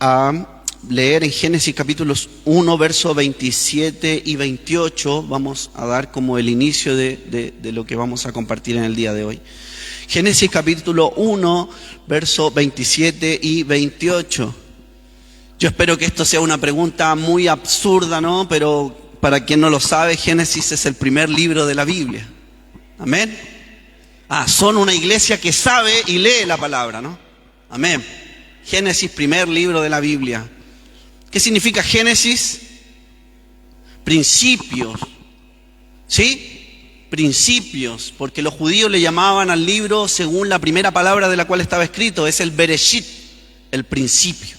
a leer en Génesis capítulos 1, versos 27 y 28. Vamos a dar como el inicio de lo que vamos a compartir en el día de hoy. Génesis capítulo 1, versos 27 y 28. Yo espero que esto sea una pregunta muy absurda, ¿no? Pero para quien no lo sabe, Génesis es el primer libro de la Biblia. Amén. Son una iglesia que sabe y lee la palabra, ¿no? Amén. Génesis, primer libro de la Biblia. ¿Qué significa Génesis? Principios. ¿Sí? Principios. Porque los judíos le llamaban al libro según la primera palabra de la cual estaba escrito. Es el Bereshit, el principio.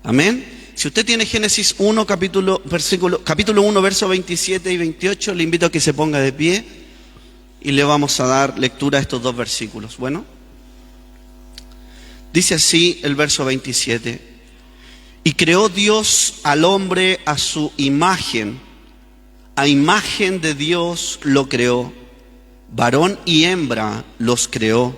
Amén. Si usted tiene Génesis 1, capítulo 1, versos 27 y 28, le invito a que se ponga de pie y le vamos a dar lectura a estos dos versículos. Bueno, dice así el verso 27. Y creó Dios al hombre a su imagen, a imagen de Dios lo creó, varón y hembra los creó.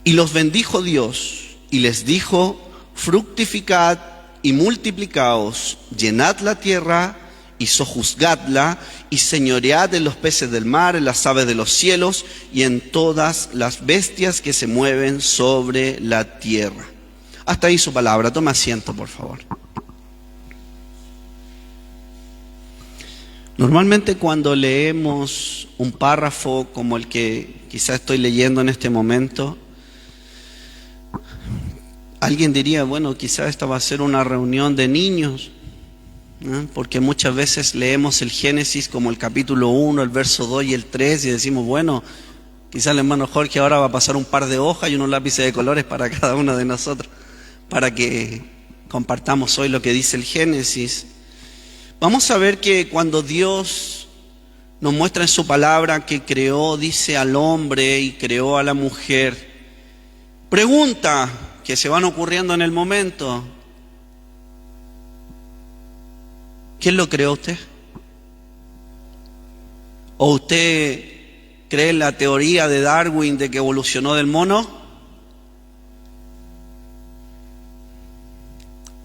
Y los bendijo Dios y les dijo: fructificad y multiplicaos, llenad la tierra y sojuzgadla, y señoread en los peces del mar, en las aves de los cielos y en todas las bestias que se mueven sobre la tierra. Hasta ahí su palabra. Toma asiento, por favor. Normalmente cuando leemos un párrafo como el que quizás estoy leyendo en este momento, alguien diría, bueno, quizás esta va a ser una reunión de niños, ¿no? Porque muchas veces leemos el Génesis como el capítulo 1, el verso 2 y el 3 y decimos, bueno, quizás el hermano Jorge ahora va a pasar un par de hojas y unos lápices de colores para cada uno de nosotros, para que compartamos hoy lo que dice el Génesis. Vamos a ver que cuando Dios nos muestra en su palabra que creó, dice, al hombre y creó a la mujer, pregunta que se van ocurriendo en el momento: ¿quién lo creó usted? ¿O usted cree en la teoría de Darwin de que evolucionó del mono?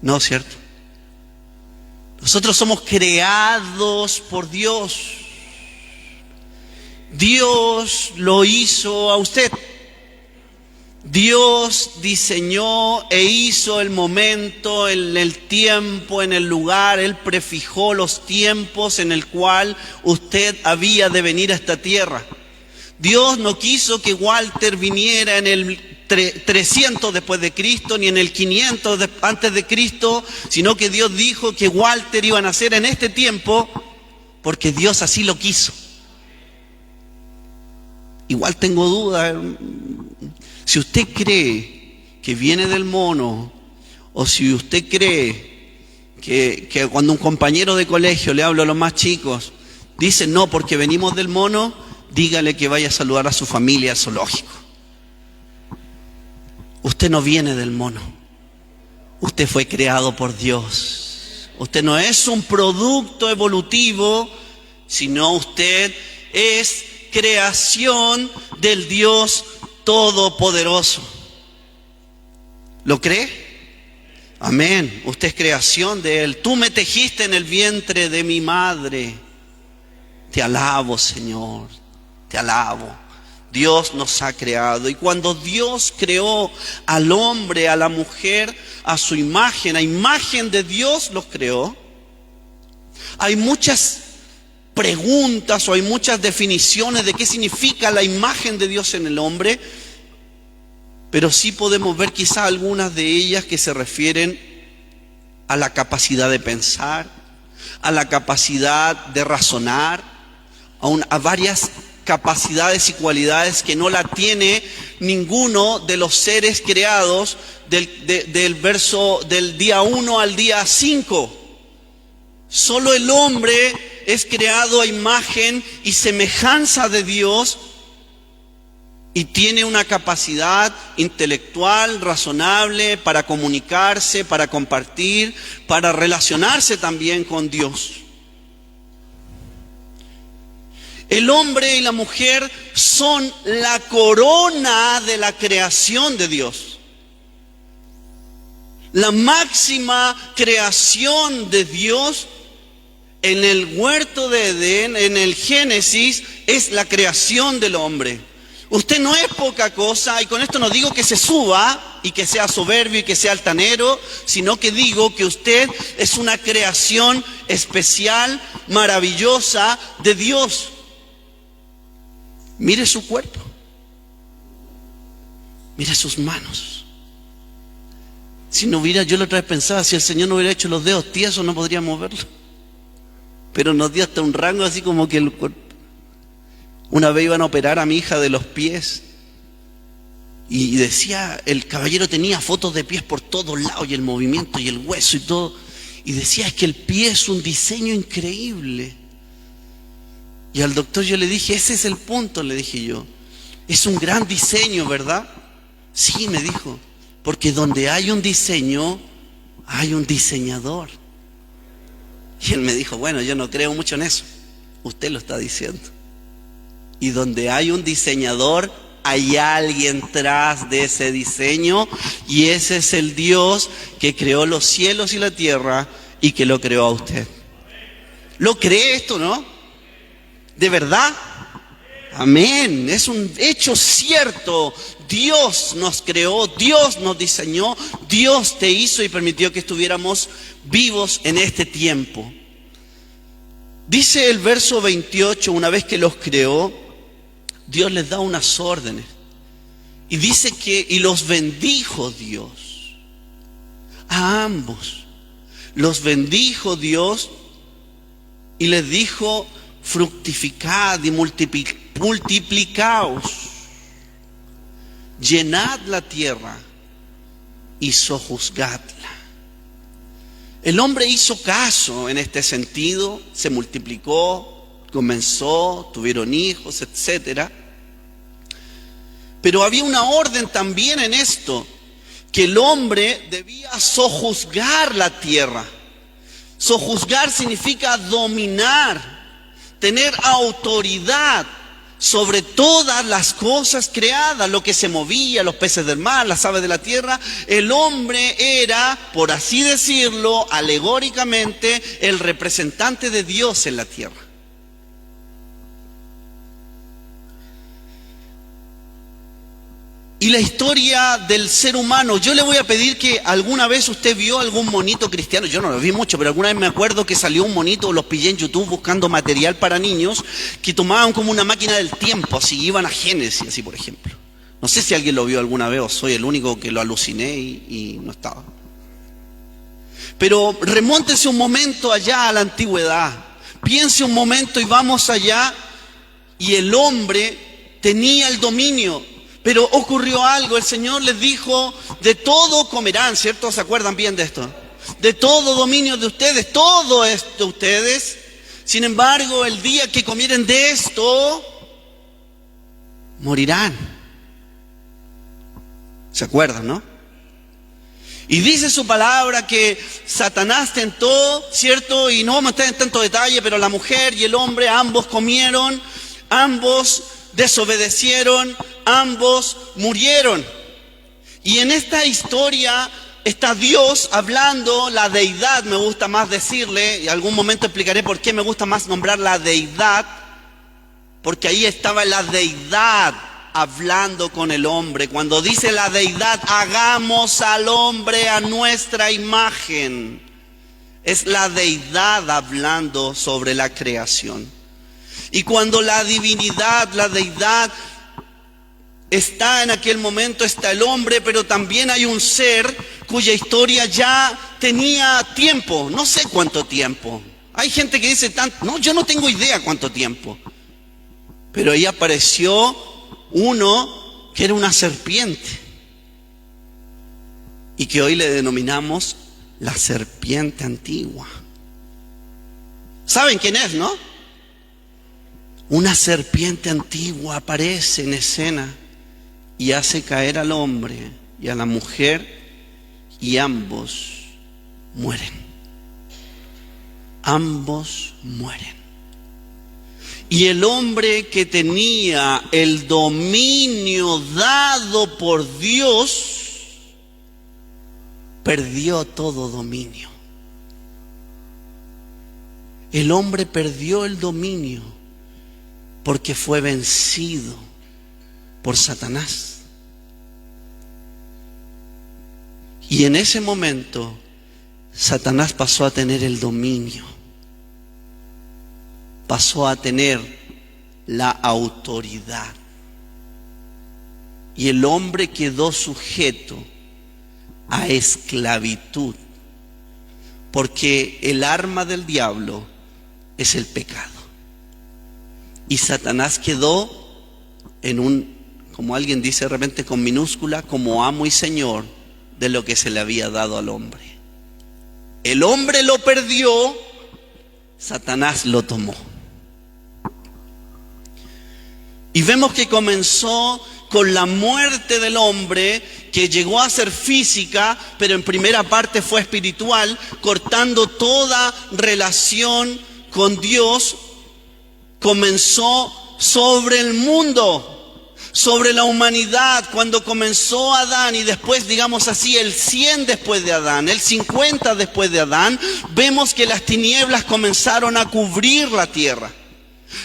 No, ¿cierto? Nosotros somos creados por Dios. Dios lo hizo a usted. Dios diseñó e hizo el momento, el tiempo, en el lugar. Él prefijó los tiempos en el cual usted había de venir a esta tierra. Dios no quiso que Walter viniera en el 300 después de Cristo, ni en el 500 antes de Cristo, sino que Dios dijo que Walter iba a nacer en este tiempo porque Dios así lo quiso. Igual tengo dudas. Si usted cree que viene del mono, o si usted cree que cuando un compañero de colegio, le hablo a los más chicos, dice no porque venimos del mono, dígale que vaya a saludar a su familia al zoológico. Usted no viene del mono. Usted fue creado por Dios. Usted no es un producto evolutivo, sino usted es creación del Dios Todopoderoso. ¿Lo cree? Amén. Usted es creación de Él. Tú me tejiste en el vientre de mi madre. Te alabo, Señor. Te alabo. Dios nos ha creado. Y cuando Dios creó al hombre, a la mujer, a su imagen, a imagen de Dios los creó, hay muchas preguntas o hay muchas definiciones de qué significa la imagen de Dios en el hombre, pero sí podemos ver quizá algunas de ellas que se refieren a la capacidad de pensar, a la capacidad de razonar, a varias capacidades y cualidades que no la tiene ninguno de los seres creados del verso del día 1 al día 5. Solo el hombre es creado a imagen y semejanza de Dios y tiene una capacidad intelectual, razonable, para comunicarse, para compartir, para relacionarse también con Dios. El hombre y la mujer son la corona de la creación de Dios. La máxima creación de Dios en el huerto de Edén, en el Génesis, es la creación del hombre. Usted no es poca cosa, y con esto no digo que se suba y que sea soberbio y que sea altanero, sino que digo que usted es una creación especial, maravillosa de Dios. Mire su cuerpo, mire sus manos. Si no hubiera, yo la otra vez pensaba, si el Señor no hubiera hecho los dedos tiesos, no podría moverlo. Pero nos dio hasta un rango así como que el cuerpo. Una vez iban a operar a mi hija de los pies y decía, el caballero tenía fotos de pies por todos lados y el movimiento y el hueso y todo. Y decía, es que el pie es un diseño increíble. Y al doctor yo le dije, ese es el punto, le dije yo. Es un gran diseño, ¿verdad? Sí, me dijo, porque donde hay un diseño, hay un diseñador. Y él me dijo, bueno, yo no creo mucho en eso. Usted lo está diciendo. Y donde hay un diseñador, hay alguien tras de ese diseño. Y ese es el Dios que creó los cielos y la tierra y que lo creó a usted. ¿Lo cree esto, no? ¿De verdad? Amén. Es un hecho cierto. Dios nos creó, Dios nos diseñó, Dios te hizo y permitió que estuviéramos vivos en este tiempo. Dice el verso 28, una vez que los creó, Dios les da unas órdenes. Y dice que, y los bendijo Dios. A ambos. Los bendijo Dios y les dijo, fructificad y multiplicaos. Llenad la tierra y sojuzgadla. El hombre hizo caso en este sentido, se multiplicó, comenzó, tuvieron hijos, etc. Pero había una orden también en esto, que el hombre debía sojuzgar la tierra. Sojuzgar significa dominar, tener autoridad sobre todas las cosas creadas, lo que se movía, los peces del mar, las aves de la tierra. El hombre era, por así decirlo, alegóricamente, el representante de Dios en la tierra. Y la historia del ser humano, yo le voy a pedir que alguna vez usted vio algún monito cristiano. Yo no lo vi mucho, pero alguna vez me acuerdo que salió un monito, los pillé en YouTube buscando material para niños, que tomaban como una máquina del tiempo, así iban a Génesis, así por ejemplo. No sé si alguien lo vio alguna vez o soy el único que lo aluciné y no estaba. Pero remóntese un momento allá a la antigüedad, piense un momento y vamos allá, y el hombre tenía el dominio. Pero ocurrió algo, el Señor les dijo, de todo comerán, ¿cierto? ¿Se acuerdan bien de esto? De todo dominio de ustedes, todo es de ustedes. Sin embargo, el día que comieren de esto, morirán. ¿Se acuerdan, no? Y dice su palabra que Satanás tentó, ¿cierto? Y no vamos a estar en tanto detalle, pero la mujer y el hombre, ambos comieron, ambos desobedecieron, ambos murieron. Y en esta historia está Dios hablando, la deidad, me gusta más decirle, y algún momento explicaré por qué me gusta más nombrar la deidad, porque ahí estaba la deidad hablando con el hombre. Cuando dice la deidad, hagamos al hombre a nuestra imagen, es la deidad hablando sobre la creación. Y cuando la divinidad, la deidad está en aquel momento, está el hombre, pero también hay un ser cuya historia ya tenía tiempo, no sé cuánto tiempo. Hay gente que dice, no, yo no tengo idea cuánto tiempo. Pero ahí apareció uno que era una serpiente y que hoy le denominamos la serpiente antigua. ¿Saben quién es, no? Una serpiente antigua aparece en escena y hace caer al hombre y a la mujer y ambos mueren. Ambos mueren. Y el hombre que tenía el dominio dado por Dios perdió todo dominio. El hombre perdió el dominio porque fue vencido por Satanás. Y en ese momento Satanás pasó a tener el dominio, pasó a tener la autoridad. Y el hombre quedó sujeto a esclavitud, porque el arma del diablo es el pecado. Y Satanás quedó en un, como alguien dice de repente con minúscula, como amo y señor de lo que se le había dado al hombre. El hombre lo perdió, Satanás lo tomó. Y vemos que comenzó con la muerte del hombre, que llegó a ser física, pero en primera parte fue espiritual, cortando toda relación con Dios. Comenzó sobre el mundo, sobre la humanidad, cuando comenzó Adán, y después, digamos así, el 100 después de Adán, el 50 después de Adán, vemos que las tinieblas comenzaron a cubrir la tierra.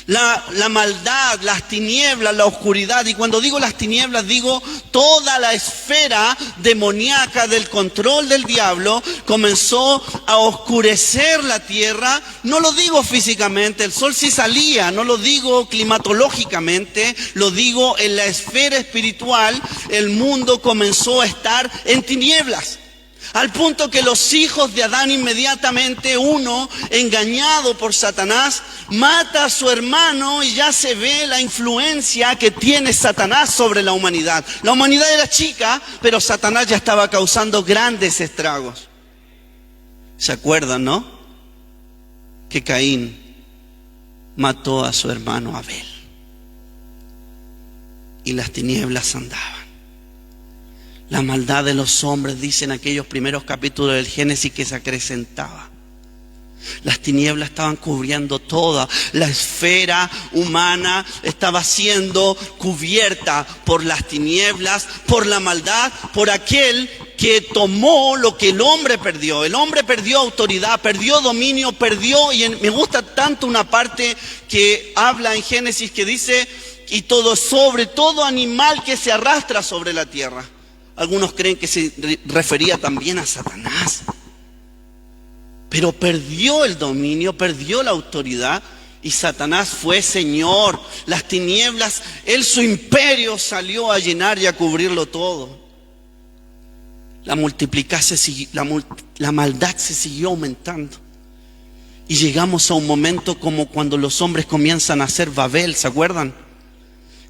La maldad, las tinieblas, la oscuridad. Y cuando digo las tinieblas, digo toda la esfera demoníaca del control del diablo comenzó a oscurecer la tierra. No lo digo físicamente, el sol sí salía, no lo digo climatológicamente, lo digo en la esfera espiritual. El mundo comenzó a estar en tinieblas, al punto que los hijos de Adán inmediatamente, uno engañado por Satanás, mata a su hermano, y ya se ve la influencia que tiene Satanás sobre la humanidad. La humanidad era chica, pero Satanás ya estaba causando grandes estragos. ¿Se acuerdan, no? Que Caín mató a su hermano Abel y las tinieblas andaban. La maldad de los hombres, dicen aquellos primeros capítulos del Génesis, que se acrecentaba. Las tinieblas estaban cubriendo toda la esfera humana, estaba siendo cubierta por las tinieblas, por la maldad, por aquel que tomó lo que el hombre perdió. El hombre perdió autoridad, perdió dominio, perdió, y me gusta tanto una parte que habla en Génesis que dice, y todo, sobre todo animal que se arrastra sobre la tierra. Algunos creen que se refería también a Satanás. Pero perdió el dominio, perdió la autoridad, y Satanás fue señor. Las tinieblas, él, su imperio salió a llenar y a cubrirlo todo. La maldad se siguió aumentando. Y llegamos a un momento como cuando los hombres comienzan a hacer Babel, ¿se acuerdan?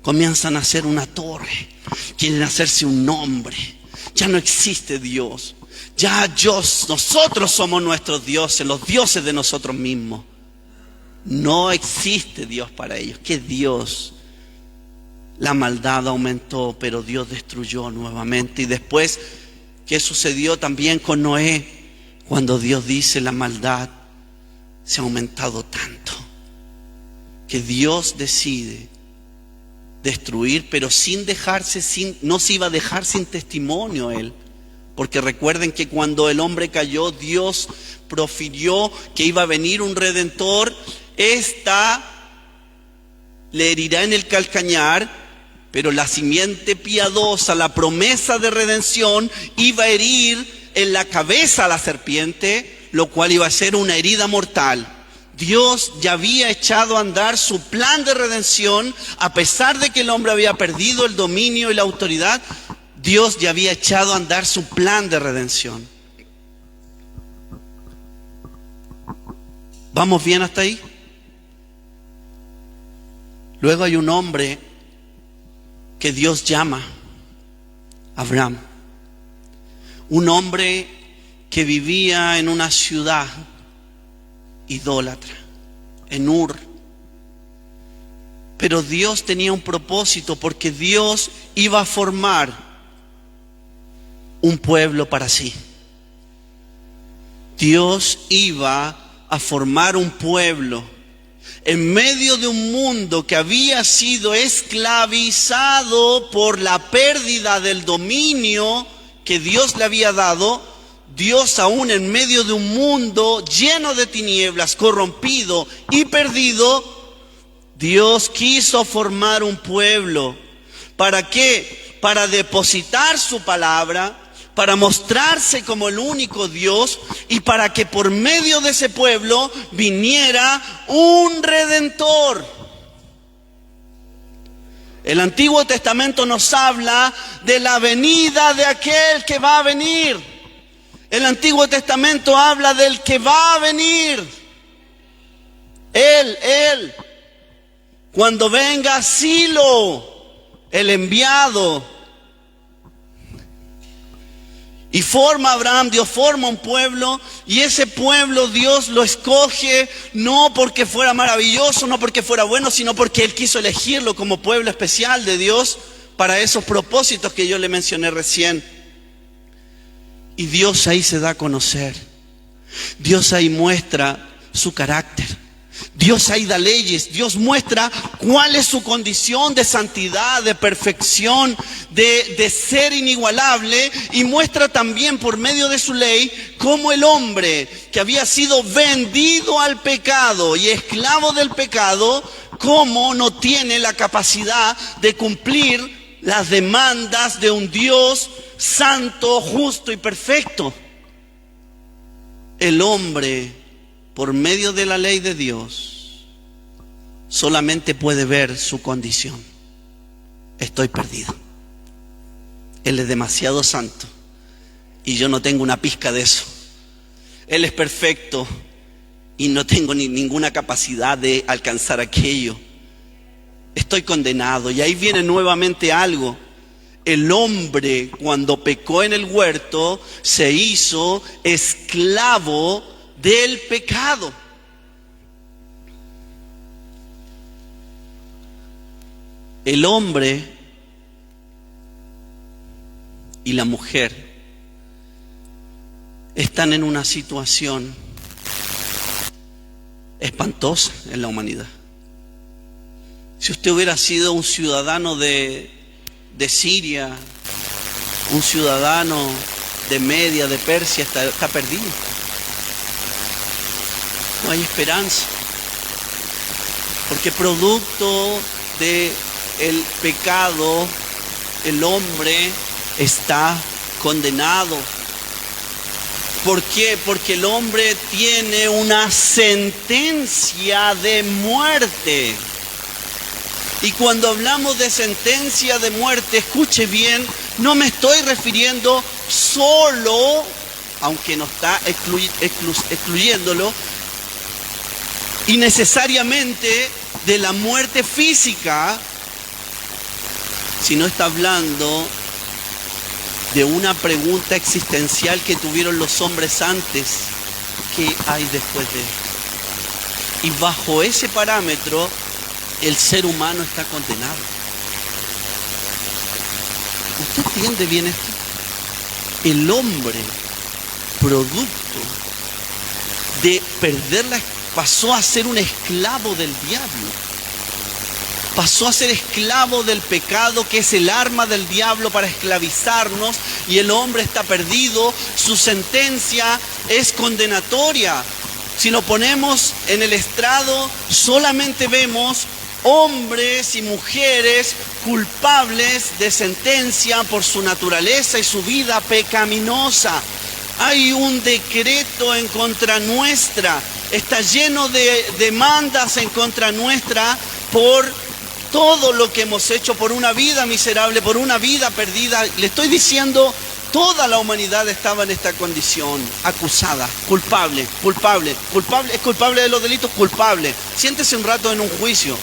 Comienzan a hacer una torre, quieren hacerse un nombre. Ya no existe Dios. Ya nosotros somos nuestros dioses, los dioses de nosotros mismos. No existe Dios para ellos. ¿Qué Dios? La maldad aumentó, pero Dios destruyó nuevamente. Y después, ¿qué sucedió también con Noé? Cuando Dios dice, la maldad se ha aumentado tanto, que Dios decide destruir, pero no se iba a dejar sin testimonio él. Porque recuerden que cuando el hombre cayó, Dios profirió que iba a venir un redentor. Le herirá en el calcañar, pero la simiente piadosa, la promesa de redención, iba a herir en la cabeza a la serpiente, lo cual iba a ser una herida mortal. Dios ya había echado a andar su plan de redención, a pesar de que el hombre había perdido el dominio y la autoridad. Dios ya había echado a andar su plan de redención. ¿Vamos bien hasta ahí? Luego hay un hombre que Dios llama, Abraham. Un hombre que vivía en una ciudad idólatra, en Ur. Pero Dios tenía un propósito, porque Dios iba a formar un pueblo para sí. Dios iba a formar un pueblo en medio de un mundo que había sido esclavizado por la pérdida del dominio que Dios le había dado. Dios, aún en medio de un mundo lleno de tinieblas, corrompido y perdido, Dios quiso formar un pueblo. ¿Para qué? Para depositar su palabra, para mostrarse como el único Dios y para que por medio de ese pueblo viniera un redentor. El Antiguo Testamento nos habla de la venida de aquel que va a venir. El Antiguo Testamento habla del que va a venir. Él. Cuando venga Silo, el enviado. Y forma Abraham, Dios forma un pueblo, y ese pueblo Dios lo escoge no porque fuera maravilloso, no porque fuera bueno, sino porque Él quiso elegirlo como pueblo especial de Dios para esos propósitos que yo le mencioné recién. Y Dios ahí se da a conocer. Dios ahí muestra su carácter. Dios ahí da leyes. Dios muestra cuál es su condición de santidad, de perfección, de ser inigualable. Y muestra también por medio de su ley cómo el hombre que había sido vendido al pecado y esclavo del pecado, cómo no tiene la capacidad de cumplir las demandas de un Dios santo, justo y perfecto. El hombre, por medio de la ley de Dios, solamente puede ver su condición. Estoy perdido. Él es demasiado santo y yo no tengo una pizca de eso. Él es perfecto y no tengo ninguna capacidad de alcanzar aquello. Estoy condenado. Y ahí viene nuevamente algo. El hombre, cuando pecó en el huerto, se hizo esclavo del pecado. El hombre y la mujer están en una situación espantosa en la humanidad. Si usted hubiera sido un ciudadano de Siria, un ciudadano de Media, de Persia, está perdido. No hay esperanza. Porque producto del pecado, el hombre está condenado. ¿Por qué? Porque el hombre tiene una sentencia de muerte. Y cuando hablamos de sentencia de muerte, escuche bien, no me estoy refiriendo solo, aunque no está excluyéndolo, y necesariamente de la muerte física, sino está hablando de una pregunta existencial que tuvieron los hombres antes: ¿qué hay después de esto? Y bajo ese parámetro, el ser humano está condenado. ¿Usted entiende bien esto? El hombre, producto de perderla, pasó a ser un esclavo del diablo. Pasó a ser esclavo del pecado, que es el arma del diablo para esclavizarnos, y el hombre está perdido. Su sentencia es condenatoria. Si lo ponemos en el estrado, solamente vemos hombres y mujeres culpables de sentencia por su naturaleza y su vida pecaminosa. Hay un decreto en contra nuestra, está lleno de demandas en contra nuestra por todo lo que hemos hecho, por una vida miserable, por una vida perdida. Le estoy diciendo, toda la humanidad estaba en esta condición, acusada, culpable, es culpable de los delitos, culpable. Siéntese un rato en un juicio.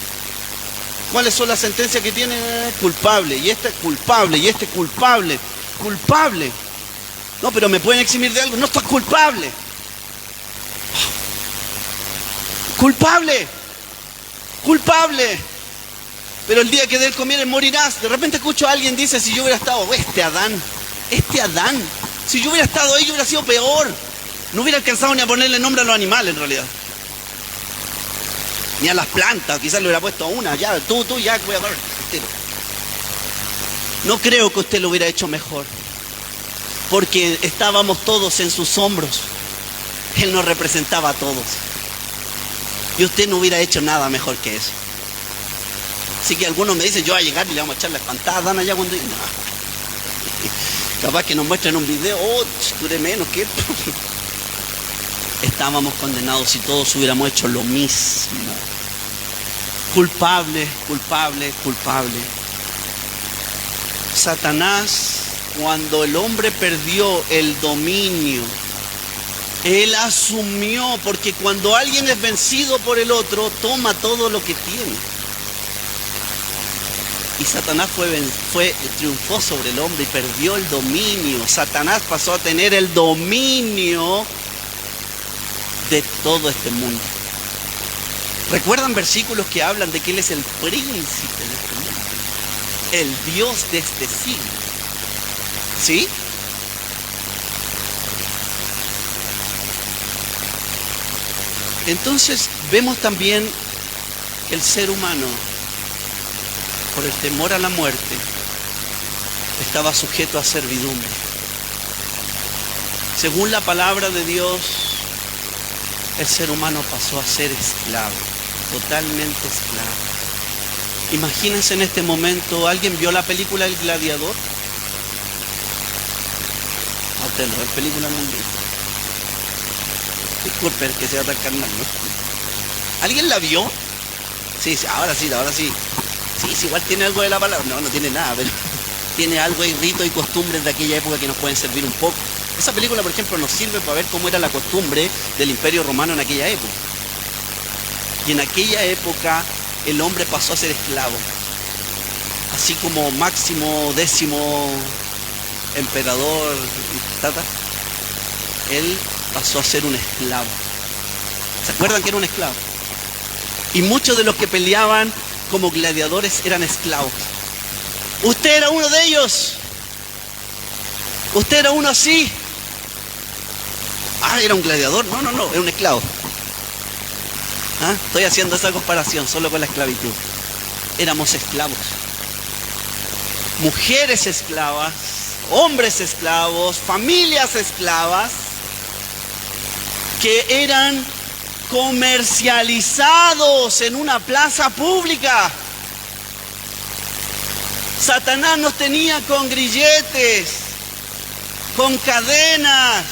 ¿Cuáles son las sentencias que tiene? Culpable, y este es culpable, y este es culpable. No, pero me pueden eximir de algo. No, estás culpable. Culpable. Pero el día que de él comieres morirás. De repente escucho a alguien dice: si yo hubiera estado, este Adán, si yo hubiera estado ahí, yo hubiera sido peor. No hubiera alcanzado ni a ponerle nombre a los animales en realidad. Ni a las plantas, quizás le hubiera puesto a una, ya, tú, ya, voy a parar. No creo que usted lo hubiera hecho mejor. porque estábamos todos en sus hombros. Él nos representaba a todos. Y usted no hubiera hecho nada mejor que eso. Así que algunos me dicen, yo voy a llegar y le vamos a echar las pantadas allá cuando... No. Capaz que nos muestren un video, duré menos que él. Estábamos condenados si todos hubiéramos hecho lo mismo. Culpable, culpable, culpable. Satanás, cuando el hombre perdió el dominio, él asumió, porque cuando alguien es vencido por el otro, toma todo lo que tiene. Y Satanás triunfó sobre el hombre y perdió el dominio. Satanás pasó a tener el dominio de todo este mundo. ¿Recuerdan versículos que hablan de que Él es el príncipe de este mundo? El Dios de este siglo. ¿Sí? Entonces vemos también que el ser humano, por el temor a la muerte, estaba sujeto a servidumbre. Según la palabra de Dios, el ser humano pasó a ser esclavo, totalmente esclavo. Imagínense en este momento, ¿alguien vio la película El Gladiador? A usted no, es película mundial. Disculpen que sea tan carnal, ¿no? ¿Alguien la vio? Sí, ahora sí, ahora sí. Sí, igual tiene algo de la palabra. No tiene nada, pero tiene algo de ritos y costumbres de aquella época que nos pueden servir un poco. Esa película, por ejemplo, nos sirve para ver cómo era la costumbre del Imperio Romano en aquella época. Y en aquella época el hombre pasó a ser esclavo. Así como Máximo Décimo emperador, él pasó a ser un esclavo. ¿Se acuerdan que era un esclavo? Y muchos de los que peleaban como gladiadores eran esclavos. Usted era uno de ellos. Usted era uno así. Era un gladiador. No, era un esclavo. Estoy haciendo esa comparación solo con la esclavitud. Éramos esclavos. Mujeres esclavas, hombres esclavos, familias esclavas, que eran comercializados en una plaza pública. Satanás nos tenía con grilletes, con cadenas,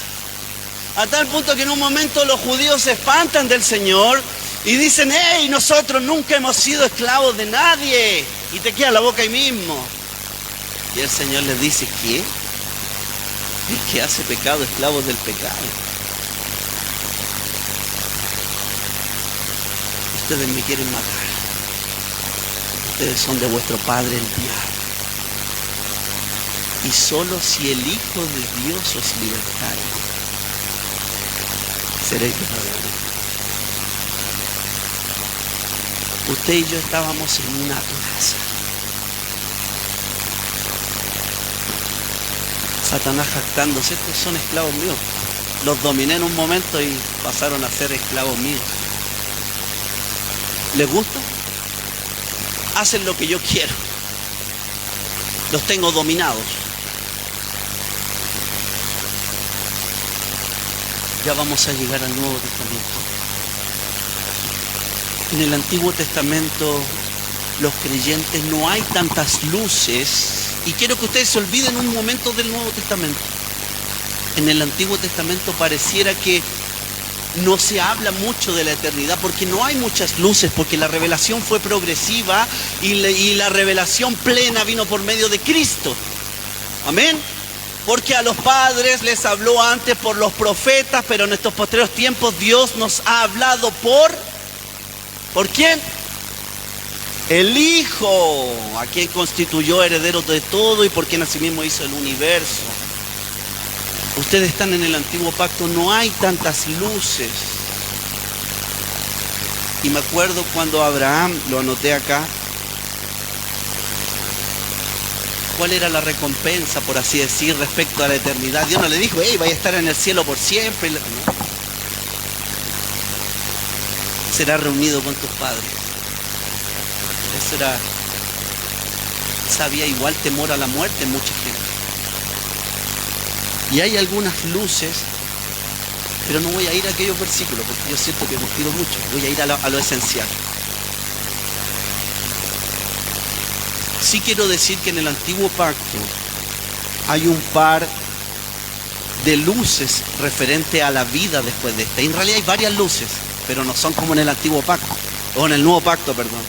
a tal punto que en un momento los judíos se espantan del Señor y dicen, ¡hey! Nosotros nunca hemos sido esclavos de nadie. Y te queda la boca ahí mismo. Y el Señor les dice, ¿qué? El que hace pecado, esclavo del pecado. Ustedes me quieren matar. Ustedes son de vuestro padre el diablo. Y solo si el Hijo de Dios os libertare, seréis libres. Usted y yo estábamos en una plaza. Satanás jactándose, estos son esclavos míos. Los dominé en un momento y pasaron a ser esclavos míos. ¿Les gusta? Hacen lo que yo quiero. Los tengo dominados. Ya vamos a llegar al Nuevo Testamento. En el Antiguo Testamento, los creyentes, no hay tantas luces. Y quiero que ustedes se olviden un momento del Nuevo Testamento. En el Antiguo Testamento pareciera que no se habla mucho de la eternidad porque no hay muchas luces, porque la revelación fue progresiva y la revelación plena vino por medio de Cristo. Amén. Porque a los padres les habló antes por los profetas, pero en estos posteriores tiempos Dios nos ha hablado ¿por quién? El Hijo, a quien constituyó heredero de todo y por quien asimismo hizo el universo. Ustedes están en el antiguo pacto, no hay tantas luces. Y me acuerdo cuando Abraham, lo anoté acá, ¿cuál era la recompensa, por así decir, respecto a la eternidad? Dios no le dijo, vaya a estar en el cielo por siempre. No. Será reunido con tus padres. Eso había igual temor a la muerte en mucha gente. Y hay algunas luces, pero no voy a ir a aquellos versículos porque yo siento que hemos ido mucho. Voy a ir a lo esencial. Sí quiero decir que en el antiguo pacto hay un par de luces referente a la vida después de esta. En realidad hay varias luces, pero no son como en el antiguo pacto, o en el nuevo pacto, perdón.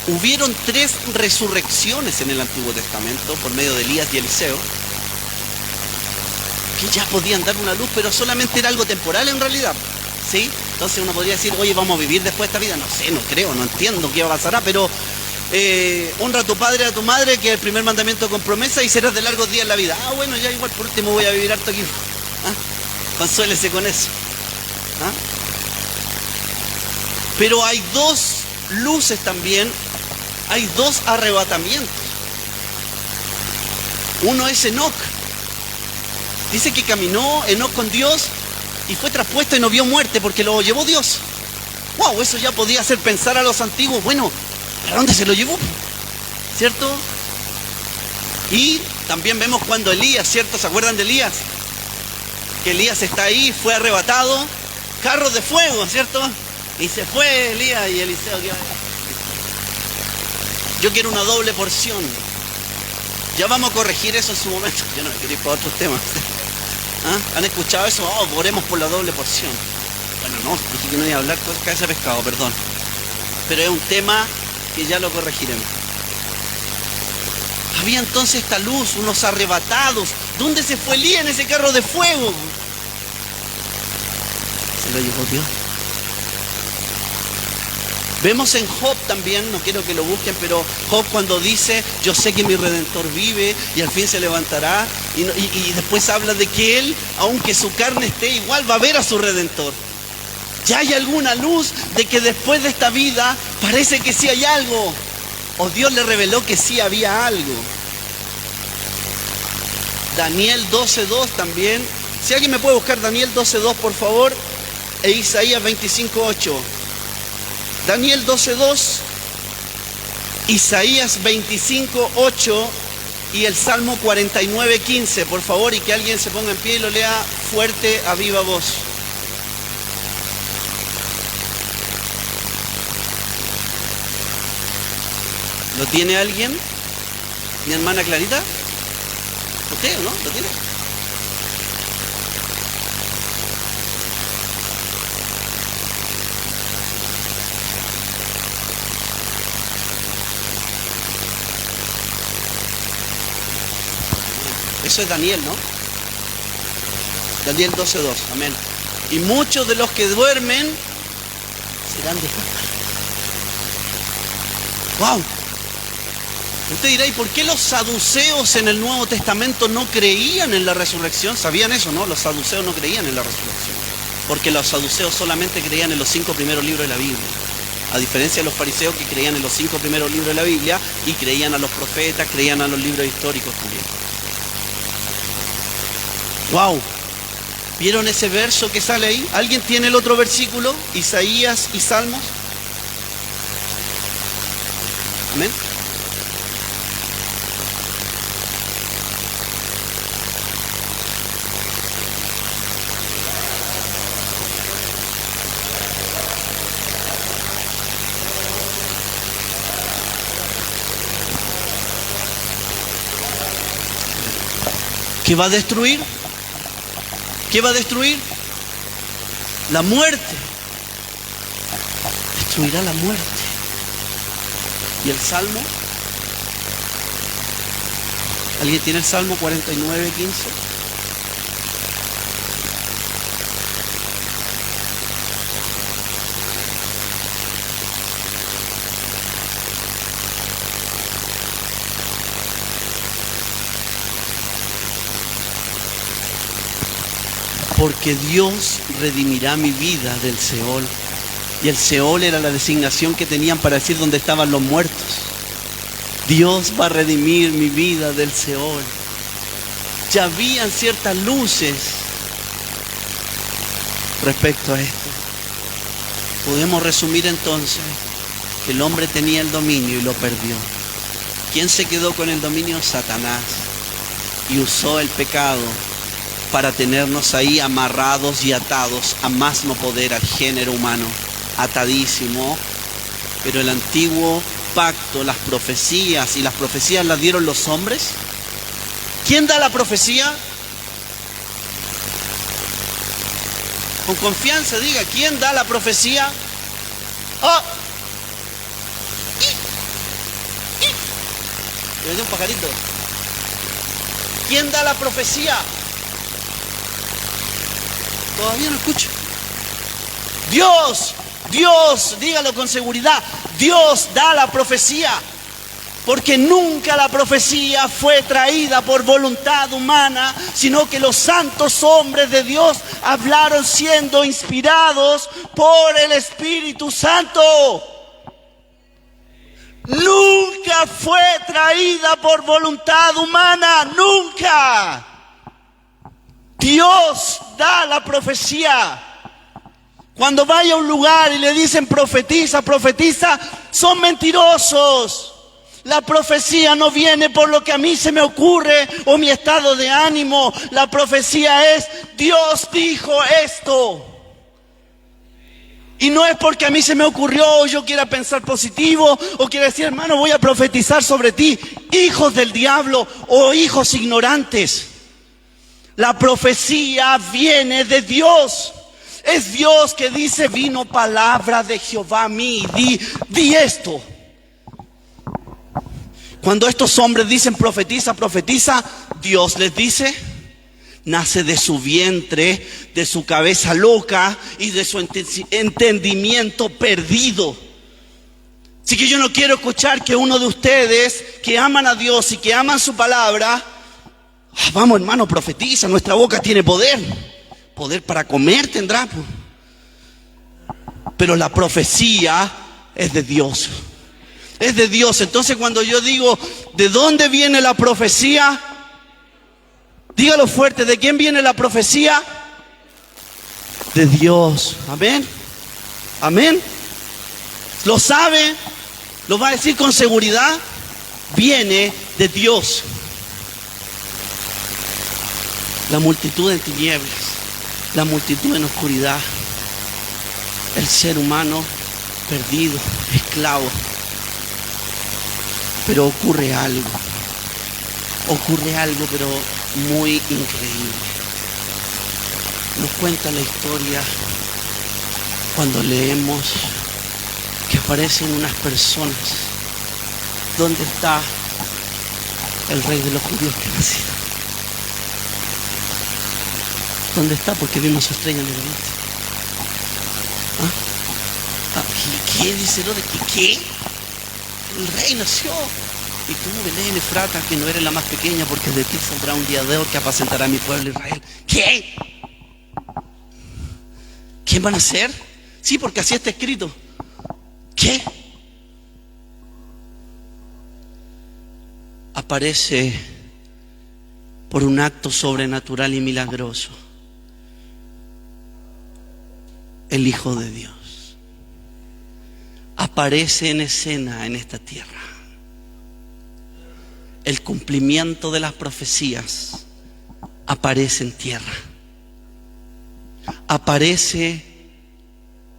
Hubieron 3 resurrecciones en el Antiguo Testamento por medio de Elías y Eliseo, que ya podían dar una luz, pero solamente era algo temporal en realidad, ¿sí? Entonces uno podría decir, oye, ¿vamos a vivir después de esta vida? No sé, no creo, no entiendo qué pasará, pero honra a tu padre y a tu madre, que es el primer mandamiento con promesa, y serás de largos días en la vida. Ah, bueno, ya igual por último voy a vivir harto aquí. ¿Ah? Consuélese con eso. ¿Ah? Pero hay 2 luces también, hay 2 arrebatamientos. Uno es Enoc. Dice que caminó Enoc con Dios y fue traspuesto y no vio muerte porque lo llevó Dios. ¡Wow! Eso ya podía hacer pensar a los antiguos, bueno, ¿a dónde se lo llevó? ¿Cierto? Y también vemos cuando Elías, ¿cierto? ¿Se acuerdan de Elías? Que Elías está ahí, fue arrebatado, carros de fuego, ¿cierto? Y se fue Elías y Eliseo. Yo quiero una doble porción. Ya vamos a corregir eso en su momento. Yo no quiero ir para otros temas. ¿Ah? ¿Han escuchado eso? Oh, oremos por la doble porción. Bueno, no, dije que no iba a hablar con cabeza de pescado, perdón. Pero es un tema que ya lo corregiremos. Había entonces esta luz, unos arrebatados. ¿Dónde se fue Elías en ese carro de fuego? Se lo llevó Dios. Vemos en Job también, no quiero que lo busquen, pero Job cuando dice, yo sé que mi Redentor vive y al fin se levantará, y después habla de que él, aunque su carne esté igual, va a ver a su Redentor. Ya hay alguna luz de que después de esta vida parece que sí hay algo, o Dios le reveló que sí había algo. Daniel 12:2 también. Si alguien me puede buscar Daniel 12:2 por favor, e Isaías 25:8. Daniel 12:2, Isaías 25:8 y el Salmo 49:15, por favor, y que alguien se ponga en pie y lo lea fuerte a viva voz. ¿Lo tiene alguien? ¿Mi hermana Clarita? ¿Usted o no? ¿Lo tiene? Eso es Daniel, ¿no? Daniel 12:2, amén. Y muchos de los que duermen serán despertados. ¡Wow! Usted dirá, ¿y por qué los saduceos en el Nuevo Testamento no creían en la resurrección? ¿Sabían eso, no? Los saduceos no creían en la resurrección. Porque los saduceos solamente creían en los 5 primeros libros de la Biblia. A diferencia de los fariseos que creían en los 5 primeros libros de la Biblia y creían a los profetas, creían a los libros históricos también. ¡Wow! ¿Vieron ese verso que sale ahí? ¿Alguien tiene el otro versículo? Isaías y Salmos. Amén. ¿Qué va a destruir? ¿Qué va a destruir? La muerte. Destruirá la muerte. ¿Y el Salmo? ¿Alguien tiene el Salmo 49:15? Porque Dios redimirá mi vida del Seol. Y el Seol era la designación que tenían para decir dónde estaban los muertos. Dios va a redimir mi vida del Seol. Ya habían ciertas luces respecto a esto. Podemos resumir entonces que el hombre tenía el dominio y lo perdió. ¿Quién se quedó con el dominio? Satanás. Y usó el pecado para tenernos ahí amarrados y atados a más no poder al género humano, atadísimo. Pero el antiguo pacto, las profecías, y las profecías las dieron los hombres. ¿Quién da la profecía? Con confianza diga, ¿quién da la profecía? ¡Oh! Me dio un pajarito. ¿Quién da la profecía? Todavía no escucho. Dios, Dios, dígalo con seguridad. Dios da la profecía. Porque nunca la profecía fue traída por voluntad humana, sino que los santos hombres de Dios hablaron siendo inspirados por el Espíritu Santo. Nunca fue traída por voluntad humana, nunca. Dios da la profecía. Cuando vaya a un lugar y le dicen profetiza, profetiza, son mentirosos. La profecía no viene por lo que a mí se me ocurre o mi estado de ánimo. La profecía es, Dios dijo esto. Y no es porque a mí se me ocurrió o yo quiera pensar positivo o quiera decir, hermano, voy a profetizar sobre ti. Hijos del diablo o hijos ignorantes. La profecía viene de Dios. Es Dios que dice, vino palabra de Jehová a mí. Di esto. Cuando estos hombres dicen profetiza, profetiza, Dios les dice, nace de su vientre, de su cabeza loca y de su entendimiento perdido. Así que yo no quiero escuchar que uno de ustedes que aman a Dios y que aman su palabra, vamos hermano, profetiza, nuestra boca tiene poder. Poder para comer tendrá. Pero la profecía es de Dios. Es de Dios. Entonces cuando yo digo, ¿de dónde viene la profecía? Dígalo fuerte, ¿de quién viene la profecía? De Dios. Amén. Amén. ¿Lo sabe? ¿Lo va a decir con seguridad? Viene de Dios. La multitud en tinieblas, la multitud en oscuridad, el ser humano perdido, esclavo. Pero ocurre algo pero muy increíble. Nos cuenta la historia cuando leemos que aparecen unas personas. ¿Dónde está el rey de los judíos que ha nacido? ¿Dónde está? Porque vimos su estrella en el oriente. ¿Qué dice lo de qué? El rey nació. Y tú, Belén Efrata, que no eres la más pequeña, porque de ti saldrá un guiador que apacentará a mi pueblo Israel. ¿Qué? ¿Quién van a ser? Sí, porque así está escrito. ¿Qué? Aparece por un acto sobrenatural y milagroso el Hijo de Dios. Aparece en escena en esta tierra. El cumplimiento de las profecías aparece en tierra. Aparece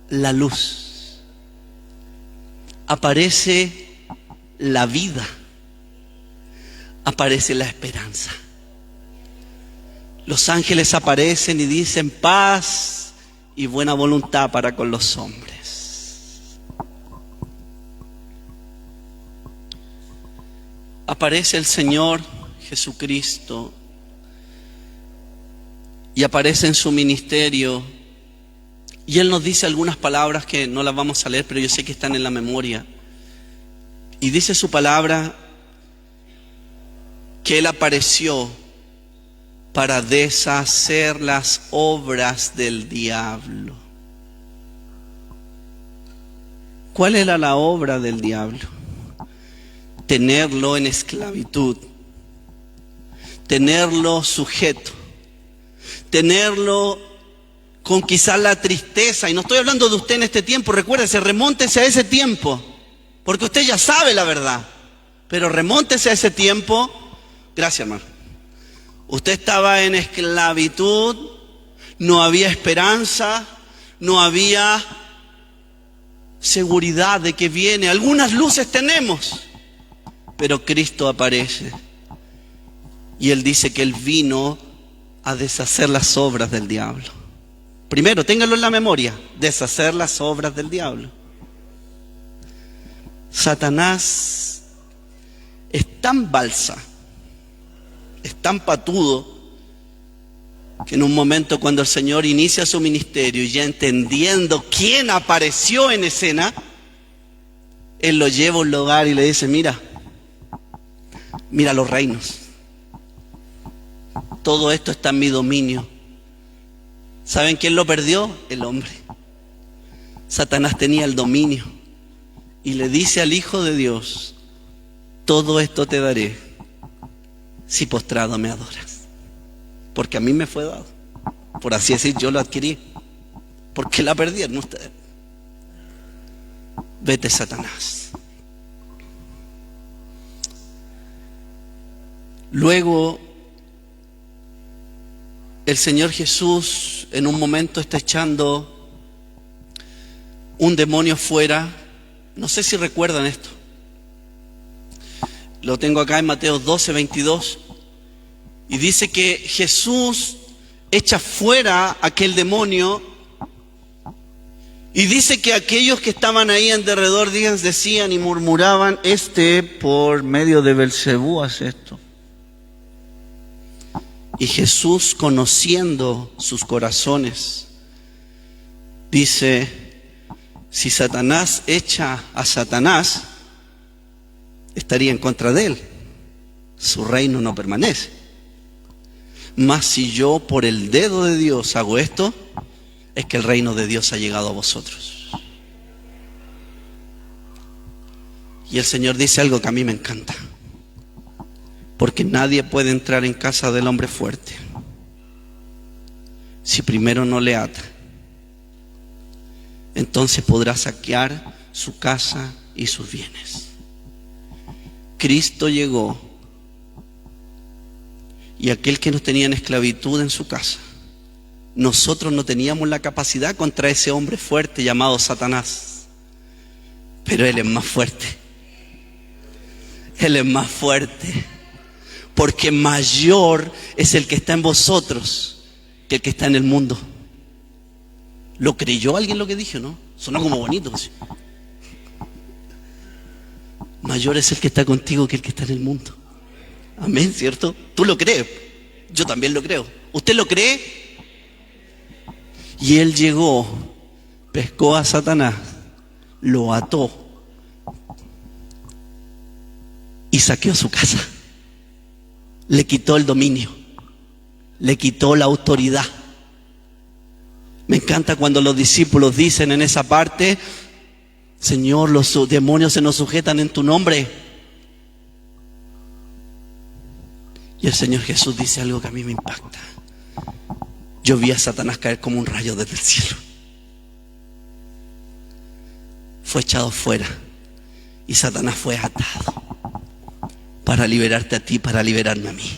la luz. Aparece la vida. Aparece la esperanza. Los ángeles aparecen y dicen paz y buena voluntad para con los hombres. Aparece el Señor Jesucristo y aparece en su ministerio y Él nos dice algunas palabras que no las vamos a leer, pero yo sé que están en la memoria. Y dice su palabra que Él apareció para deshacer las obras del diablo. ¿Cuál era la obra del diablo? Tenerlo en esclavitud, tenerlo sujeto, tenerlo con quizás la tristeza. Y no estoy hablando de usted en este tiempo, recuérdese, remóntese a ese tiempo, porque usted ya sabe la verdad, pero remóntese a ese tiempo. Gracias, hermano. Usted estaba en esclavitud, no había esperanza, no había seguridad de que viene. Algunas luces tenemos, pero Cristo aparece. Y Él dice que Él vino a deshacer las obras del diablo. Primero, ténganlo en la memoria, deshacer las obras del diablo. Satanás es tan balsa, es tan patudo, que en un momento cuando el Señor inicia su ministerio y ya entendiendo quién apareció en escena, Él lo lleva a un lugar y le dice: mira los reinos, todo esto está en mi dominio. ¿Saben quién lo perdió? El hombre. Satanás tenía el dominio y le dice al Hijo de Dios: todo esto te daré si postrado me adoras. Porque a mí me fue dado. Por así decir, yo lo adquirí. ¿Por qué la perdieron ustedes? Vete, Satanás. Luego, el Señor Jesús en un momento está echando un demonio fuera. No sé si recuerdan esto. Lo tengo acá en Mateo 12, 22. Y dice que Jesús echa fuera aquel demonio. Y dice que aquellos que estaban ahí en derredor decían y murmuraban: por medio de Belcebú hace esto. Y Jesús, conociendo sus corazones, dice: si Satanás echa a Satanás, estaría en contra de él. Su reino no permanece. Mas si yo por el dedo de Dios hago esto, es que el reino de Dios ha llegado a vosotros. Y el Señor dice algo que a mí me encanta: porque nadie puede entrar en casa del hombre fuerte si primero no le ata. Entonces podrá saquear su casa y sus bienes. Cristo llegó, y aquel que nos tenía en esclavitud en su casa, nosotros no teníamos la capacidad contra ese hombre fuerte llamado Satanás. Pero Él es más fuerte. Él es más fuerte. Porque mayor es el que está en vosotros que el que está en el mundo. ¿Lo creyó alguien lo que dije, no? Sonó como bonito. ¿Sí? Mayor es el que está contigo que el que está en el mundo. Amén, ¿cierto? ¿Tú lo crees? Yo también lo creo. ¿Usted lo cree? Y Él llegó, pescó a Satanás, lo ató y saqueó su casa. Le quitó el dominio, le quitó la autoridad. Me encanta cuando los discípulos dicen en esa parte: Señor, los demonios se nos sujetan en tu nombre. Y el Señor Jesús dice algo que a mí me impacta: yo vi a Satanás caer como un rayo desde el cielo. Fue echado fuera y Satanás fue atado para liberarte a ti, para liberarme a mí.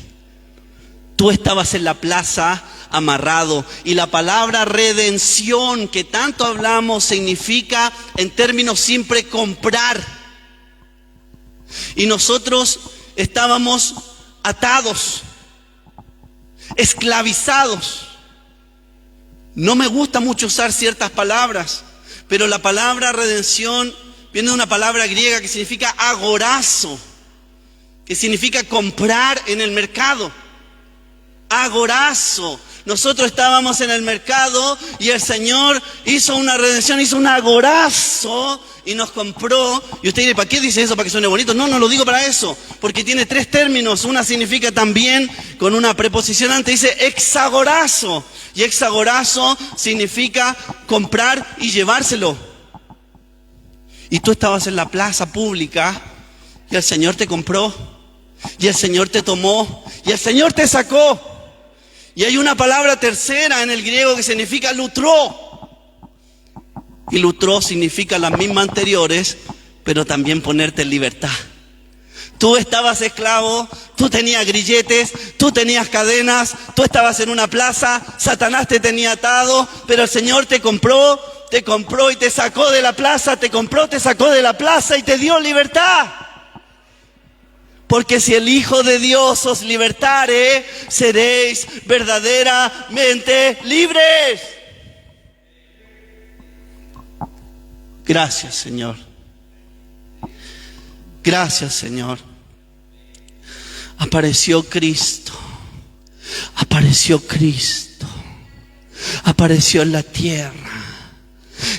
Tú estabas en la plaza amarrado, y la palabra redención que tanto hablamos significa en términos simples comprar. Y nosotros estábamos atados, esclavizados. No me gusta mucho usar ciertas palabras, pero la palabra redención viene de una palabra griega que significa agorazo, que significa comprar en el mercado. Agorazo. Nosotros estábamos en el mercado y el Señor hizo una redención, hizo un agorazo y nos compró. Y usted dirá: ¿para qué dice eso? ¿Para que suene bonito? No, no lo digo para eso, porque tiene tres términos. Una significa también con una preposición antes, dice exagorazo. Y exagorazo significa comprar y llevárselo. Y tú estabas en la plaza pública y el Señor te compró, y el Señor te tomó, y el Señor te sacó. Y hay una palabra tercera en el griego que significa lutró. Y lutró significa las mismas anteriores, pero también ponerte en libertad. Tú estabas esclavo, tú tenías grilletes, tú tenías cadenas, tú estabas en una plaza, Satanás te tenía atado, pero el Señor te compró y te sacó de la plaza, te compró, te sacó de la plaza y te dio libertad. Porque si el Hijo de Dios os libertare, seréis verdaderamente libres. Gracias, Señor. Gracias, Señor. Apareció Cristo. Apareció Cristo. Apareció en la tierra.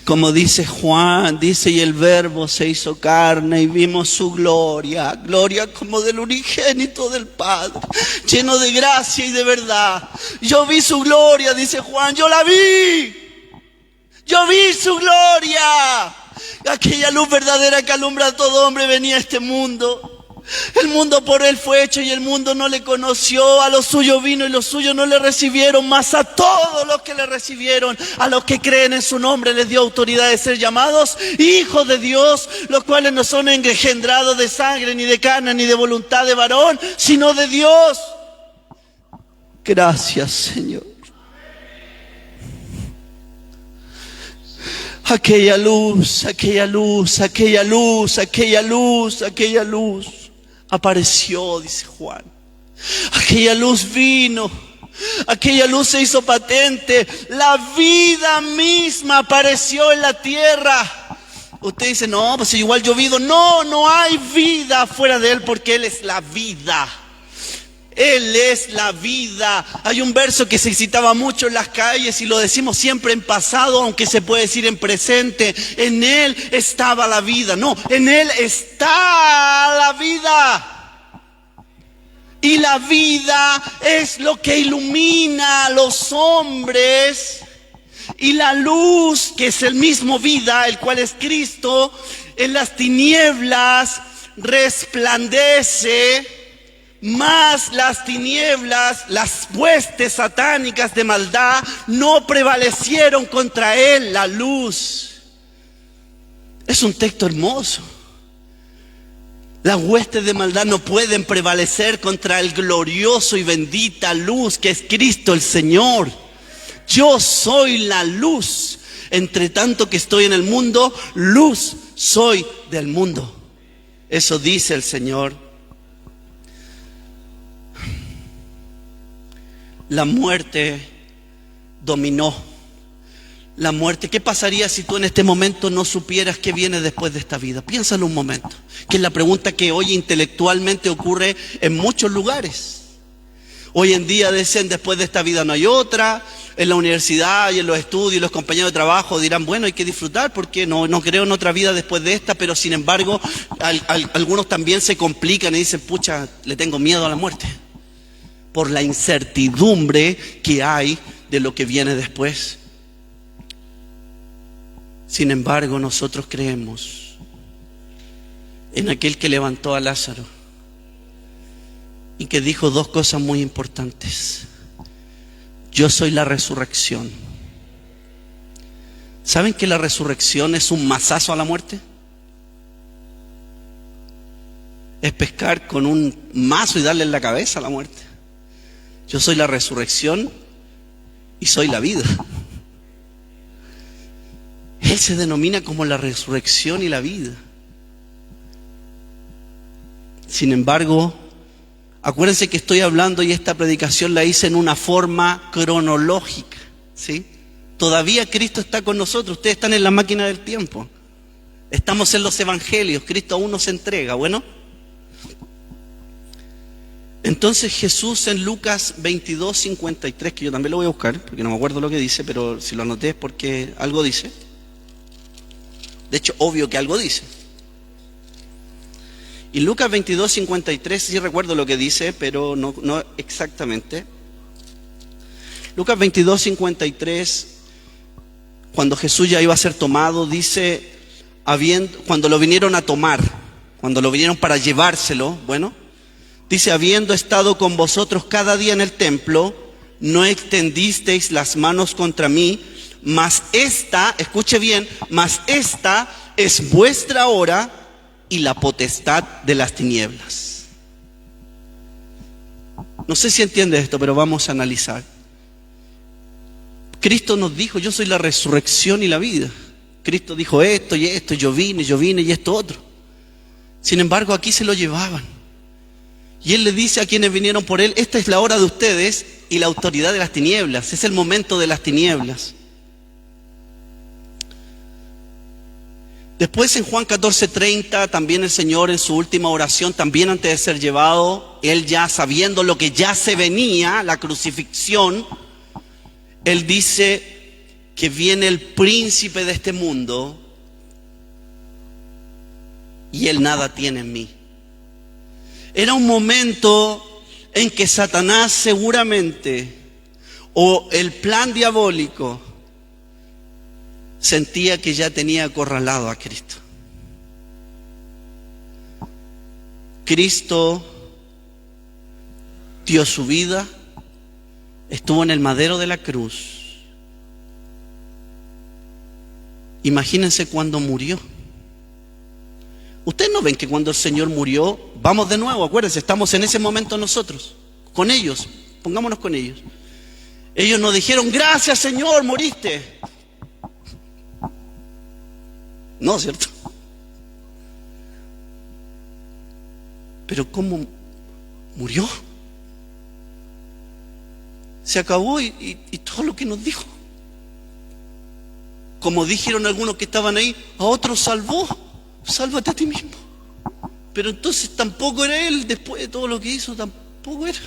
Como dice Juan, dice, y el Verbo se hizo carne y vimos su gloria, gloria como del unigénito del Padre, lleno de gracia y de verdad. Yo vi su gloria, dice Juan, yo la vi. Yo vi su gloria. Aquella luz verdadera que alumbra a todo hombre venía a este mundo. El mundo por él fue hecho y el mundo no le conoció. A los suyos vino y los suyos no le recibieron. Mas a todos los que le recibieron, a los que creen en su nombre, les dio autoridad de ser llamados hijos de Dios, los cuales no son engendrados de sangre, ni de carne, ni de voluntad de varón, sino de Dios. Gracias, Señor. Aquella luz, aquella luz, aquella luz, aquella luz, aquella luz apareció, dice Juan. Aquella luz vino, aquella luz se hizo patente, la vida misma apareció en la tierra. Usted dice, no, pues igual yo vivo. No, no hay vida fuera de Él porque Él es la vida. Él es la vida. Hay un verso que se citaba mucho en las calles y lo decimos siempre en pasado, aunque se puede decir en presente. En Él estaba la vida. No, en Él está la vida. Y la vida es lo que ilumina a los hombres. Y la luz, que es el mismo vida, el cual es Cristo, en las tinieblas resplandece. Mas las tinieblas, las huestes satánicas de maldad no prevalecieron contra él. La luz. Es un texto hermoso. Las huestes de maldad no pueden prevalecer contra el glorioso y bendita luz que es Cristo el Señor. Yo soy la luz. Entre tanto que estoy en el mundo, luz soy del mundo. Eso dice el Señor. La muerte dominó. La muerte. ¿Qué pasaría si tú en este momento no supieras qué viene después de esta vida? Piénsalo un momento. Que es la pregunta que hoy intelectualmente ocurre en muchos lugares. Hoy en día dicen, después de esta vida no hay otra. En la universidad y en los estudios, los compañeros de trabajo dirán, bueno, hay que disfrutar porque no creo en otra vida después de esta. Pero sin embargo, algunos también se complican y dicen, pucha, le tengo miedo a la muerte. Por la incertidumbre que hay de lo que viene después. Sin embargo, nosotros creemos en aquel que levantó a Lázaro y que dijo dos cosas muy importantes. Yo soy la resurrección. ¿Saben que la resurrección es un mazazo a la muerte? Es pescar con un mazo y darle en la cabeza a la muerte. Yo soy la resurrección y soy la vida. Él se denomina como la resurrección y la vida. Sin embargo, acuérdense que estoy hablando y esta predicación la hice en una forma cronológica, ¿sí? Todavía Cristo está con nosotros. Ustedes están en la máquina del tiempo. Estamos en los evangelios. Cristo aún nos entrega, ¿bueno? Entonces Jesús en Lucas 22:53, que yo también lo voy a buscar, porque no me acuerdo lo que dice, pero si lo anoté es porque algo dice. De hecho, obvio que algo dice. Y Lucas 22:53, sí recuerdo lo que dice, pero no exactamente. Lucas 22:53, cuando Jesús ya iba a ser tomado, dice, cuando lo vinieron a tomar, cuando lo vinieron para llevárselo, bueno, dice, habiendo estado con vosotros cada día en el templo, no extendisteis las manos contra mí, mas esta, escuche bien, mas esta es vuestra hora y la potestad de las tinieblas. No sé si entiende esto, pero vamos a analizar. Cristo nos dijo, yo soy la resurrección y la vida. Cristo dijo esto y esto, yo vine y esto otro. Sin embargo, aquí se lo llevaban. Y Él le dice a quienes vinieron por Él, esta es la hora de ustedes y la autoridad de las tinieblas. Es el momento de las tinieblas. Después en Juan 14:30, también el Señor en su última oración, también antes de ser llevado, Él ya sabiendo lo que ya se venía, la crucifixión, Él dice que viene el príncipe de este mundo y Él nada tiene en mí. Era un momento en que Satanás seguramente, o el plan diabólico, sentía que ya tenía acorralado a Cristo. Cristo dio su vida, estuvo en el madero de la cruz. Imagínense cuando murió. Ustedes no ven que cuando el Señor murió, vamos de nuevo, acuérdense, estamos en ese momento nosotros, con ellos, pongámonos con ellos. Ellos nos dijeron, gracias Señor, moriste. No, ¿cierto? Pero ¿cómo murió? Se acabó y todo lo que nos dijo. Como dijeron algunos que estaban ahí, a otros salvó. Sálvate a ti mismo. Pero entonces tampoco era Él, después de todo lo que hizo, tampoco era.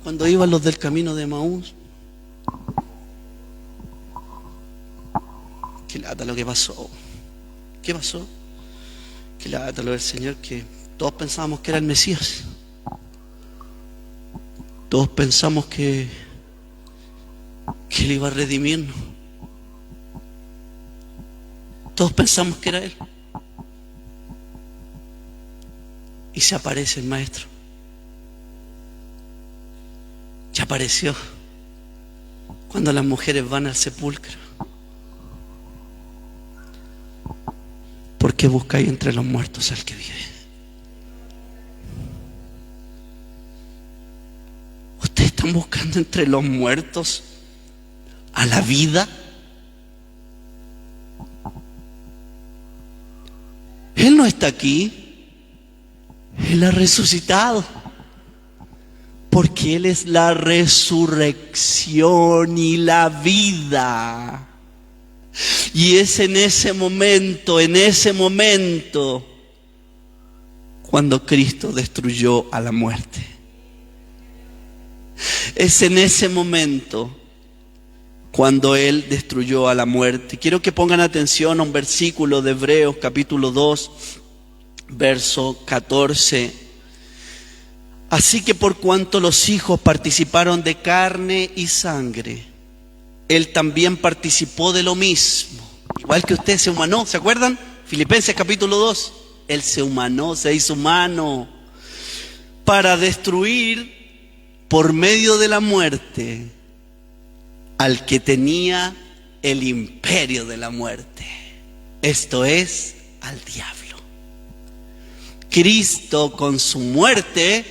Cuando iban los del camino de Emaús, qué lata lo que pasó. ¿Qué pasó? Qué lata lo del Señor, que todos pensábamos que era el Mesías. Todos pensamos que Él iba a redimirnos. Todos pensamos que era Él. Y se aparece el Maestro. Ya apareció. Cuando las mujeres van al sepulcro. ¿Por qué buscáis entre los muertos al que vive? ¿Ustedes están buscando entre los muertos a la vida? Él no está aquí. Él ha resucitado. Porque Él es la resurrección y la vida. Y es en ese momento, cuando Cristo destruyó a la muerte. Es en ese momento cuando Él destruyó a la muerte. Quiero que pongan atención a un versículo de Hebreos capítulo 2, verso 14. Así que por cuanto los hijos participaron de carne y sangre, Él también participó de lo mismo. Igual que usted se humanó, ¿se acuerdan? Filipenses capítulo 2. Él se humanó, se hizo humano para destruir por medio de la muerte al que tenía el imperio de la muerte. Esto es, al diablo. Cristo con su muerte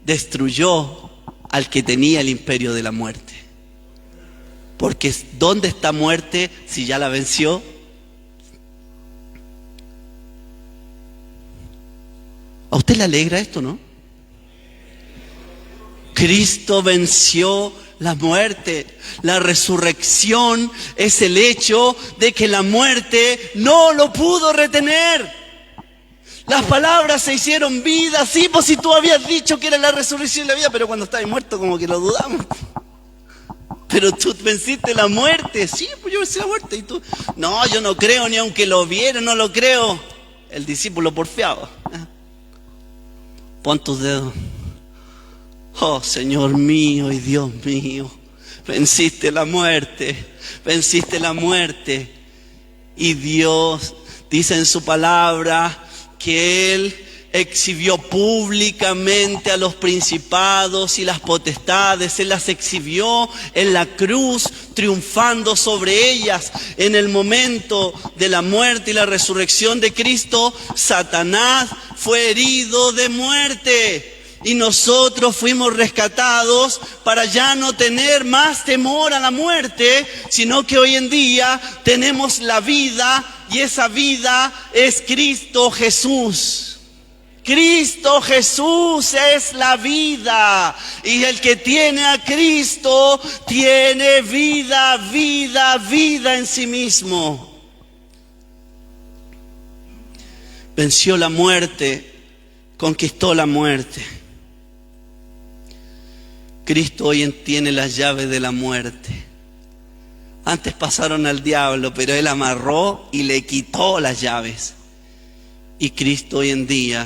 destruyó al que tenía el imperio de la muerte. Porque ¿dónde está muerte si ya la venció? ¿A usted le alegra esto, no? Cristo venció la muerte. La resurrección es el hecho de que la muerte no lo pudo retener. Las palabras se hicieron vida. Sí, pues si tú habías dicho que era la resurrección y la vida, pero cuando estabas muerto como que lo dudamos. Pero tú venciste la muerte. Sí, pues yo vencí la muerte. Y tú, no, yo no creo, ni aunque lo viera, no lo creo. El discípulo porfiado. Pon tus dedos. Oh, Señor mío y Dios mío, venciste la muerte, venciste la muerte. Y Dios dice en su palabra que Él exhibió públicamente a los principados y las potestades. Él las exhibió en la cruz, triunfando sobre ellas. En el momento de la muerte y la resurrección de Cristo, Satanás fue herido de muerte. Y nosotros fuimos rescatados para ya no tener más temor a la muerte, sino que hoy en día tenemos la vida, y esa vida es Cristo Jesús. Cristo Jesús es la vida, y el que tiene a Cristo tiene vida, vida, vida en sí mismo. Venció la muerte, conquistó la muerte. Cristo hoy tiene las llaves de la muerte. Antes pasaron al diablo, pero Él amarró y le quitó las llaves. Y Cristo hoy en día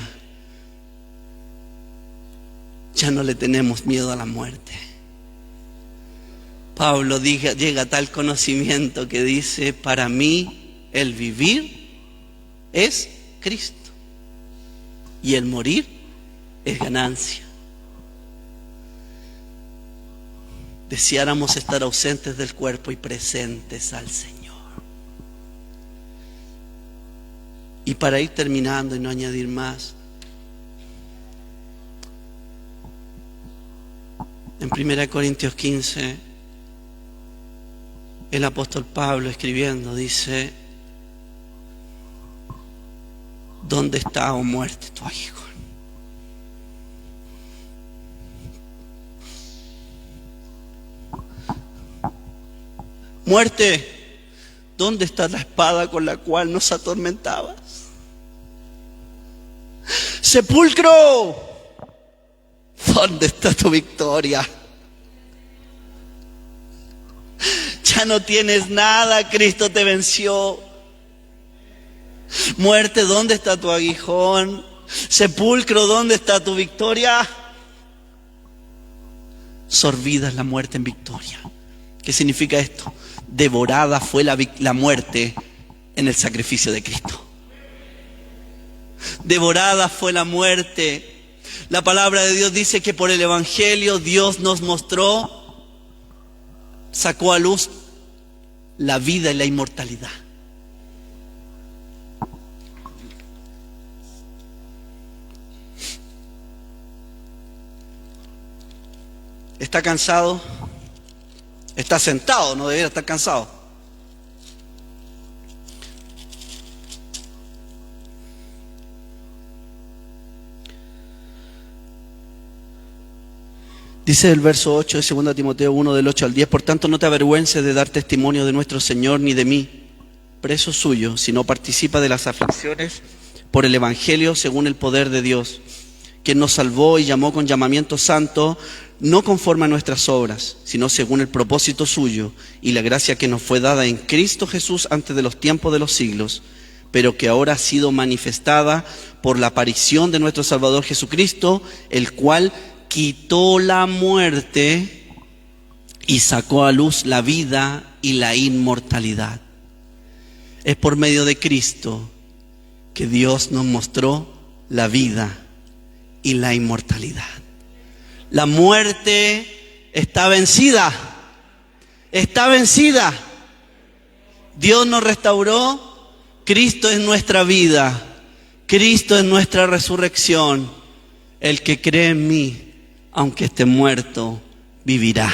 ya no le tenemos miedo a la muerte. Pablo llega a tal conocimiento que dice: para mí el vivir es Cristo y el morir es ganancia. Deseáramos estar ausentes del cuerpo y presentes al Señor. Y para ir terminando y no añadir más, en 1 Corintios 15, el apóstol Pablo escribiendo dice: ¿dónde está, oh muerte, tu aguijón? Muerte, ¿dónde está la espada con la cual nos atormentabas? Sepulcro, ¿dónde está tu victoria? Ya no tienes nada, Cristo te venció. Muerte, ¿dónde está tu aguijón? Sepulcro, ¿dónde está tu victoria? Sorbida es la muerte en victoria. ¿Qué significa esto? Devorada fue la muerte en el sacrificio de Cristo. Devorada fue la muerte. La palabra de Dios dice que por el Evangelio Dios nos mostró, sacó a luz la vida y la inmortalidad. ¿Está cansado? Está sentado, no debería estar cansado. Dice el verso 8 de 2 Timoteo 1, del 8 al 10: por tanto no te avergüences de dar testimonio de nuestro Señor ni de mí, preso suyo, sino participa de las aflicciones por el Evangelio según el poder de Dios, quien nos salvó y llamó con llamamiento santo, no conforme a nuestras obras, sino según el propósito suyo y la gracia que nos fue dada en Cristo Jesús antes de los tiempos de los siglos, pero que ahora ha sido manifestada por la aparición de nuestro Salvador Jesucristo, el cual quitó la muerte y sacó a luz la vida y la inmortalidad. Es por medio de Cristo que Dios nos mostró la vida y la inmortalidad. La muerte está vencida. Está vencida. Dios nos restauró. Cristo es nuestra vida. Cristo es nuestra resurrección. El que cree en mí, aunque esté muerto, vivirá.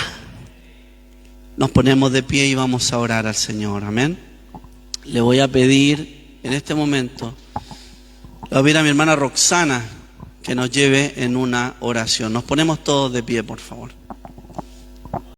Nos ponemos de pie y vamos a orar al Señor. Amén. Le voy a pedir en este momento, le voy a pedir a mi hermana Roxana que nos lleve en una oración. Nos ponemos todos de pie, por favor.